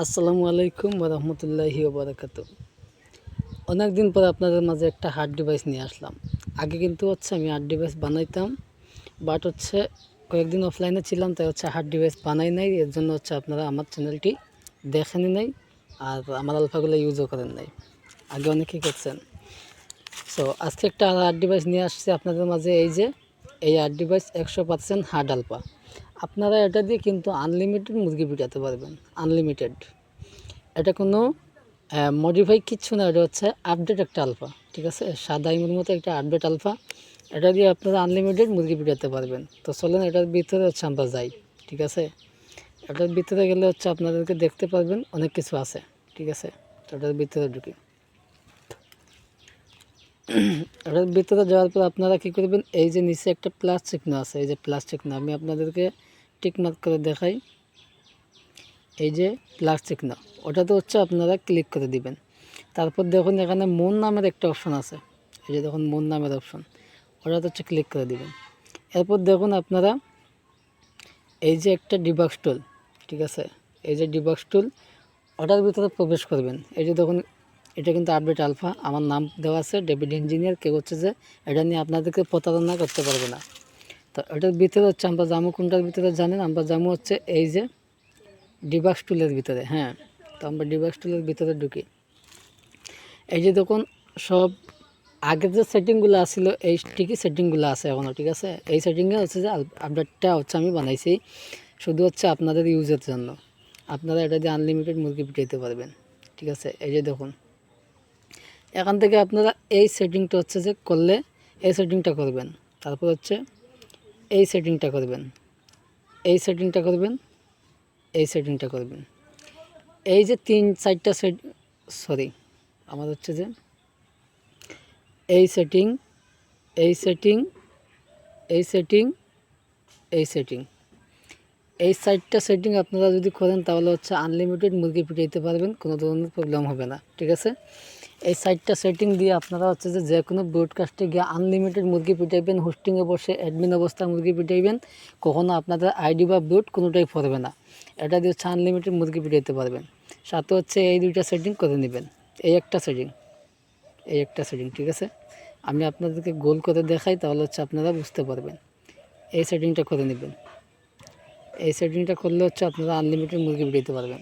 আসসালামু আলাইকুম ওয়া রাহমাতুল্লাহি ওয়া বারাকাতুহু। অনেক দিন পর আপনাদের মাঝে একটা হার্ড ডিভাইস নিয়ে আসলাম। আগে কিন্তু আমি হার্ড ডিভাইস বানাইতাম, বাট কয়েকদিন অফলাইনে ছিলাম, তাই হার্ড ডিভাইস বানাই নাই। এর জন্য আপনারা আমার চ্যানেলটি দেখেনি নাই, আর আমার আলফাগুলো ইউজও করেন নাই। আগে অনেকেই করছেন। সো আজকে একটা হার্ড ডিভাইস নিয়ে আসছে আপনাদের মাঝে। এই হার্ড ডিভাইস 100% হার্ড আলফা। আপনারা এটা দিয়ে কিন্তু আনলিমিটেড মুরগি পিটাতে পারবেন। আনলিমিটেড, এটা কোনো মডিফাই কিচ্ছু না, এটা আপডেট একটা আলফা। ঠিক আছে, সাদা ইমের মতো একটা আপডেট আলফা। এটা দিয়ে আপনারা আনলিমিটেড মুরগি পিটাতে পারবেন। তো চলেন এটার ভিতরে আমরা যাই। ঠিক আছে, এটার ভিতরে গেলে আপনাদেরকে দেখতে পারবেন অনেক কিছু আছে। ঠিক আছে, তো এটার ভিতরে ঢুকি। এটার ভিতরে যাওয়ার পর আপনারা কী করবেন, এই যে নিচে একটা প্লাস চিহ্ন আছে, এই যে প্লাস চিহ্ন আমি আপনাদেরকে টিক মার্ক করে দেখাই। এই যে প্লাস চিহ্ন, ওটাতে আপনারা ক্লিক করে দিবেন। তারপর দেখুন এখানে মন নামের একটা অপশন আছে, এই যে দেখুন মন নামের অপশন, ওটাতে ক্লিক করে দিবেন। এরপর দেখুন আপনারা এই যে একটা ডিবাক্স টুল, ঠিক আছে, এই যে ডিবাক্স টুল, ওটার ভিতরে প্রবেশ করবেন। এই যে দেখুন এটা কিন্তু আপডেট আলফা, আমার নাম দেওয়া আছে ডেভিড ইঞ্জিনিয়ার। কেউ যে এটা নিয়ে আপনাদেরকে প্রতারণা করতে পারবে না। তো এটার ভিতরে আমরা জামু কোনটার ভিতরে জানেন, আমরা জামু এই যে ডিবাক্স টুলের ভিতরে। হ্যাঁ, তো আমরা ডিবাক্স টুলের ভিতরে ঢুকি। এই যে দেখুন সব আগের যে সেটিংগুলো আসছিল এই ঠিকই সেটিংগুলো আছে এখনও। ঠিক আছে, এই সেটিংয়ে যে আপডেটটা আমি বানাইছি শুধু আপনাদের ইউজের জন্য। আপনারা এটা দিয়ে আনলিমিটেড মুরগি পিটাইতে পারবেন। ঠিক আছে, এই যে দেখুন এখান থেকে আপনারা এই সেটিংটা যে করলে এই সেটিংটা করবেন। তারপর এই সেটিংটা করবেন, এই সেটিংটা করবেন, এই সেটিংটা করবেন। এই যে 3-4টা সরি আমার যে এই সেটিং, এই সেটিং, এই সেটিং, এই সেটিং, এই 4টা সেটিং আপনারা যদি করেন তাহলে আনলিমিটেড মুরগি পিটাইতে পারবেন, কোনো ধরনের প্রবলেম হবে না। ঠিক আছে, এই 4টা সেটিং দিয়ে আপনারা যে কোনো ব্রডকাস্টে গিয়ে আনলিমিটেড মুরগি পিটাইবেন। হোস্টিংয়ে বসে অ্যাডমিন অবস্থায় মুরগি পিটাইবেন, কখনো আপনাদের আইডি বা ব্রড কোনোটাই পড়বে না। এটা দিয়ে আনলিমিটেড মুরগি পিটাইতে পারবেন। সাথে এই 2টা সেটিং করে নেবেন। এই একটা সেটিং, এই একটা সেটিং। ঠিক আছে, আমি আপনাদেরকে গোল করে দেখাই, তাহলে আপনারা বুঝতে পারবেন। এই সেটিংটা করে নেবেন। এই সেটিংটা করলে আপনারা আনলিমিটেড মুরগি পিটাইতে পারবেন।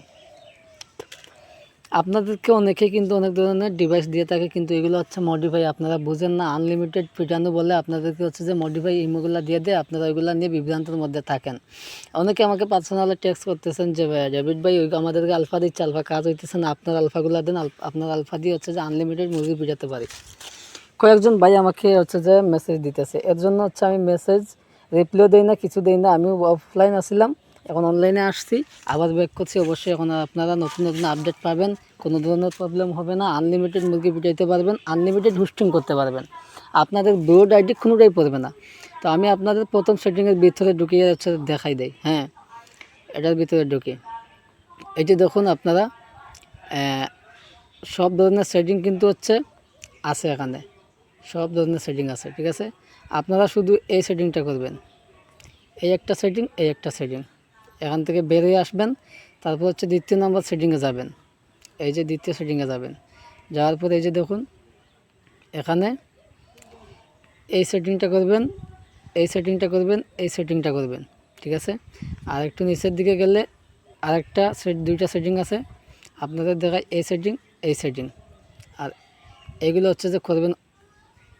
আপনাদেরকে অনেকে কিন্তু অনেক ধরনের ডিভাইস দিয়ে থাকে, কিন্তু এগুলো মডিফাই। আপনারা বুঝেন না, আনলিমিটেড পিটানো বলে আপনাদেরকে যে মডিফাই ইমোগুলো দিয়ে দেয়, আপনারা ওইগুলো নিয়ে বিভ্রান্তের মধ্যে থাকেন। অনেকে আমাকে পার্সোনালি টেক্সট করতেছেন যে ডেভিড ভাই আমাদেরকে আলফা দিচ্ছে, আলফা কাজ হইতেছে না, আপনার আলফাগুলো দেন, আপনার আলফা দিয়ে যে আনলিমিটেড মুরগি পিটাতে পারি। কয়েকজন ভাই আমাকে যে মেসেজ দিতেছে, এর জন্য আমি মেসেজ রিপ্লাই দেই না, কিছু দেই না। আমি অফলাইন আসছিলাম, এখন অনলাইনে আসছি, আবার ব্যাক করছি। অবশ্যই এখন আপনারা নতুন নতুন আপডেট পাবেন, কোনো ধরনের প্রবলেম হবে না। আনলিমিটেড মুরগি পিটাইতে পারবেন, আনলিমিটেড হোস্টিং করতে পারবেন, আপনাদের ব্রড আইডি কোনোটাই পড়বে না। তো আমি আপনাদের প্রথম সেটিংয়ের ভিতরে ঢুকিয়ে দেখাই দেই। হ্যাঁ, এটার ভিতরে ঢুকি। এই যে দেখুন আপনারা সব ধরনের সেটিং কিন্তু আছে এখানে, সব ধরনের সেটিং আছে। ঠিক আছে, আপনারা শুধু এই সেটিংটা করবেন, এই একটা সেটিং, এই একটা সেটিং। এখান থেকে বেরিয়ে আসবেন, তারপর দ্বিতীয় নাম্বার সেটিংয়ে যাবেন। এই যে দ্বিতীয় সেটিংয়ে যাবেন, যাওয়ার পর এই যে দেখুন এখানে এই সেটিংটা করবেন, এই সেটিংটা করবেন, এই সেটিংটা করবেন। ঠিক আছে, আর একটু নিচের দিকে গেলে আরেকটা 2টা সেটিং আছে আপনাদের দেখায়, এই সেটিং, এই সেটিং। আর এগুলো যে করবেন,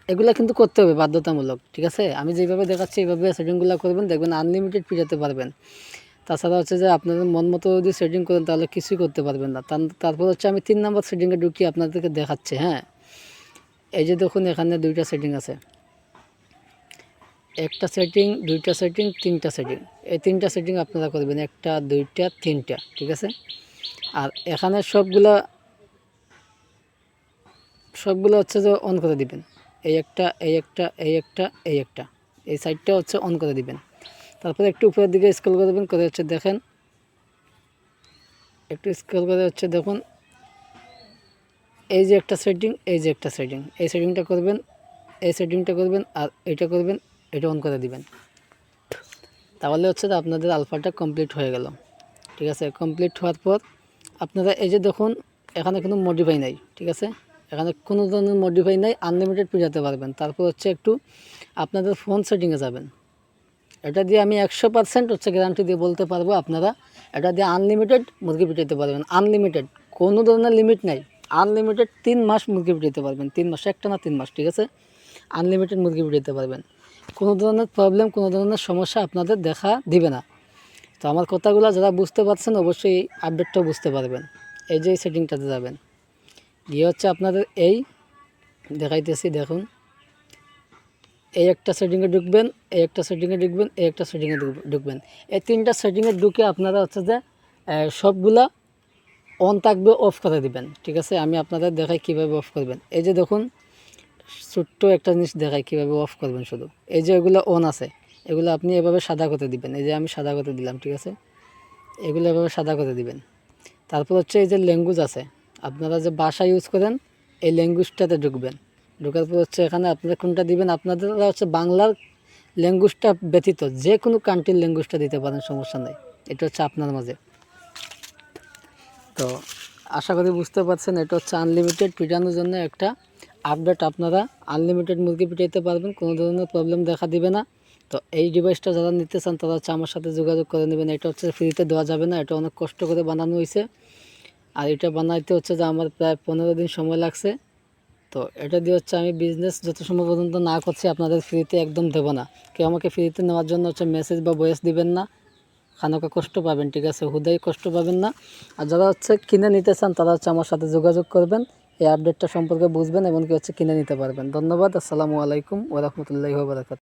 এগুলো কিন্তু করতে হবে বাধ্যতামূলক। ঠিক আছে, আমি যেভাবে দেখাচ্ছি এইভাবে সেটিংগুলো করবেন, দেখবেন আনলিমিটেড পিটাতে পারবেন। তাছাড়া যে আপনাদের মন মতো যদি সেটিং করেন তাহলে কিছুই করতে পারবেন না। তারপর আমি 3 নম্বর সেটিংয়ে ঢুকিয়ে আপনাদেরকে দেখাচ্ছি। হ্যাঁ, এই যে দেখুন এখানে 2টা সেটিং আছে, একটা সেটিং, 2টা সেটিং, 3টা সেটিং। এই 3টা সেটিং আপনারা করবেন, 1টা 2টা 3টা। ঠিক আছে, আর এখানে সবগুলো যে অন করে দিবেন। এই একটা, এই একটা, এই একটা, এই একটা, এই সাইডটা অন করে দিবেন। তারপরে একটু উপরের দিকে স্ক্রল করবেন, করে দেখেন, একটু স্ক্রল করে দেখুন এই যে একটা সেটিং, এই যে একটা সেটিং, এই সেটিংটা করবেন, এই সেটিংটা করবেন, আর এটা করবেন, এটা অন করে দিবেন। তাহলে আপনাদের আলফাটা কমপ্লিট হয়ে গেল। ঠিক আছে, কমপ্লিট হওয়ার পর আপনারা এই যে দেখুন এখানে কোনো মডিফাই নাই, ঠিক আছে, এখানে কোনো ধরনের মডিফাই নাই, আনলিমিটেড পেজাতে পারবেন। তারপর হচ্ছে একটু আপনাদের ফোন সেটিংয়ে যাবেন, এটা দিয়ে আমি 100% হচ্ছে গ্যারান্টি দিয়ে বলতে পারবো আপনারা এটা দিয়ে আনলিমিটেড মুরগি পিটাইতে পারবেন। আনলিমিটেড, কোনো ধরনের লিমিট নাই, আনলিমিটেড 3 মাস মুরগি পিটাইতে পারবেন, 3 মাস, একটা না 3 মাস, ঠিক আছে, আনলিমিটেড মুরগি পিটাইতে পারবেন। কোনো ধরনের প্রবলেম, কোনো ধরনের সমস্যা আপনাদের দেখা দিবে না। তো আমার কথাগুলো যারা বুঝতে পারছেন অবশ্যই এই আপডেটটাও বুঝতে পারবেন। এই যে এই সেটিংটাতে যাবেন, গিয়ে হচ্ছে আপনাদের এই দেখাইতেছি, দেখুন এই একটা সেটিংয়ে ঢুকবেন, এই একটা সেটিংয়ে ঢুকবেন, এই একটা সেটিংয়ে ঢুকবেন, এই 3টা সেটিংয়ে ঢুকে আপনারা হচ্ছে যে সবগুলা অন থাকবে, অফ করে দিবেন, ঠিক আছে। আমি আপনাদের দেখাই কীভাবে অফ করবেন। এই যে দেখুন ছোট্ট একটা জিনিস দেখাই কীভাবে অফ করবেন। শুধু এই যে এগুলো অন আছে, এগুলো আপনি এভাবে সাদা করে দিবেন, এই যে আমি সাদা করে দিলাম, ঠিক আছে, এগুলো এভাবে সাদা করে দিবেন। তারপর হচ্ছে এই যে ল্যাঙ্গুয়েজ আছে, আপনারা যে ভাষা ইউজ করেন এই ল্যাঙ্গুয়েজটাতে ঢুকবেন। ঢোকার পর হচ্ছে এখানে আপনারা কোনটা দিবেন, আপনারা হচ্ছে বাংলার ল্যাঙ্গুয়েজটা ব্যতীত যে কোনো কান্ট্রির ল্যাঙ্গুয়েজটা দিতে পারেন, সমস্যা নেই, এটা হচ্ছে আপনার মাঝে। তো আশা করি বুঝতে পারছেন, এটা হচ্ছে আনলিমিটেড পিটানোর জন্য একটা আপডেট। আপনারা আনলিমিটেড মুরগি পিটাইতে পারবেন, কোনো ধরনের প্রবলেম দেখা দিবে না। তো এই ডিভাইসটা যারা নিতে চান তারা হচ্ছে আমার সাথে যোগাযোগ করে নেবেন। এটা হচ্ছে ফ্রিতে দেওয়া যাবে না, এটা অনেক কষ্ট করে বানানো হয়েছে, আর এটা বানাইতে হচ্ছে যে আমার প্রায় 15 দিন সময় লাগছে। তো এটা দিয়ে হচ্ছে আমি বিজনেস যত সম্ভব পর্যন্ত না করছি, আপনাদের ফ্রিতে একদম দেবো না। কেউ আমাকে ফ্রিতে নেওয়ার জন্য হচ্ছে মেসেজ বা ভয়েস দিবেন না, খানোকে কষ্ট পাবেন, ঠিক আছে, হুদাই কষ্ট পাবেন না। আর যারা হচ্ছে কিনে নিতে চান তারা হচ্ছে আমার সাথে যোগাযোগ করবেন, এই আপডেটটা সম্পর্কে বুঝবেন এবং কি হচ্ছে কিনে নিতে পারবেন। ধন্যবাদ। আসসালামু আলাইকুম ওয়া রাহমাতুল্লাহি ওয়া বারাকাতুহু।